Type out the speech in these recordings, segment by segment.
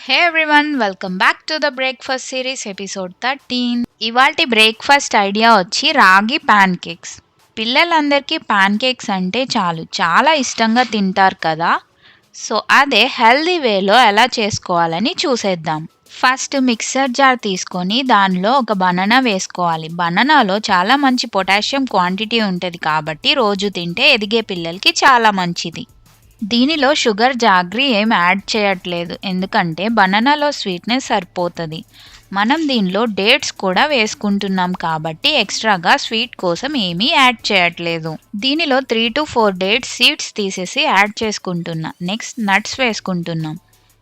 Hey everyone, welcome back to the breakfast series episode 13. ఇవాల్టి breakfast idea వచ్చి రాగి pan cakes. పిల్లలందరికీ pan cakes అంటే చాలా ఇష్టంగా తింటారు కదా. సో అదే హెల్దీ వేలో ఎలా చేసుకోవాలని చూసేద్దాం. ఫస్ట్ మిక్సర్ జార్ తీసుకొని దానిలో ఒక బనానా వేసుకోవాలి. బనానాలో చాలా మంచి పొటాషియం క్వాంటిటీ ఉంటుంది కాబట్టి రోజు తింటే ఎదిగే పిల్లలకి చాలా మంచిది. దీనిలో షుగర్ జాగ్రీ ఏం యాడ్ చేయట్లేదు, ఎందుకంటే బనానాలో స్వీట్నెస్ సరిపోతుంది. మనం దీనిలో డేట్స్ కూడా వేసుకుంటున్నాం కాబట్టి ఎక్స్ట్రాగా స్వీట్ కోసం ఏమీ యాడ్ చేయట్లేదు. దీనిలో 3 to 4 డేట్స్ సీడ్స్ తీసేసి యాడ్ చేసుకుంటున్నా. నెక్స్ట్ నట్స్ వేసుకుంటున్నాం.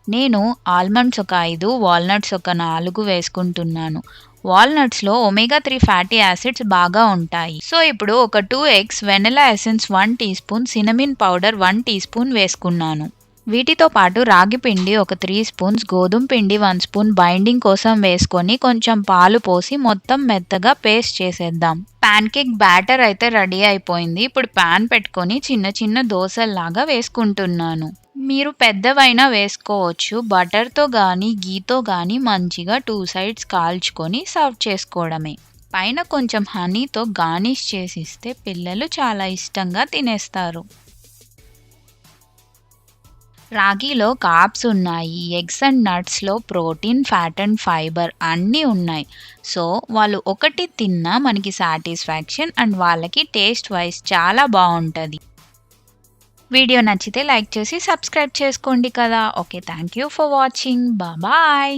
నేను ఆల్మండ్స్ ఒక 5, వాల్నట్స్ ఒక 4 వేసుకుంటున్నాను. వాల్నట్స్లో ఒమేగా 3 ఫ్యాటీ యాసిడ్స్ బాగా ఉంటాయి. సో ఇప్పుడు ఒక 2 eggs, vanilla essence 1 teaspoon, cinnamon powder 1 teaspoon వేసుకున్నాను. వీటితో పాటు రాగి పిండి ఒక 3 స్పూన్స్, గోధుమ పిండి 1 స్పూన్ బైండింగ్ కోసం వేసుకొని కొంచెం పాలు పోసి మొత్తం మెత్తగా పేస్ట్ చేసేద్దాం. ప్యాన్ కేక్ బ్యాటర్ అయితే రెడీ అయిపోయింది. ఇప్పుడు ప్యాన్ పెట్టుకొని చిన్న చిన్న దోశల్లాగా వేసుకుంటున్నాను. మీరు పెద్దవైనా వేసుకోవచ్చు. బటర్తో కానీ గీతో కానీ మంచిగా 2 సైడ్స్ కాల్చుకొని సర్వ్ చేసుకోవడమే. పైన కొంచెం హనీతో గార్నిష్ చేసిస్తే పిల్లలు చాలా ఇష్టంగా తినేస్తారు. రాగిలో కార్బ్స్ ఉన్నాయి, ఎగ్స్ అండ్ నట్స్లో ప్రోటీన్, ఫ్యాట్ అండ్ ఫైబర్ అన్నీ ఉన్నాయి. సో వాళ్ళు ఒకటి తిన్నా మనకి సాటిస్ఫాక్షన్ అండ్ వాళ్ళకి టేస్ట్ వైజ్ చాలా బాగుంటుంది. వీడియో నచ్చితే లైక్ చేసి సబ్స్క్రైబ్ చేసుకోండి కదా. Okay, thank you for watching. Bye.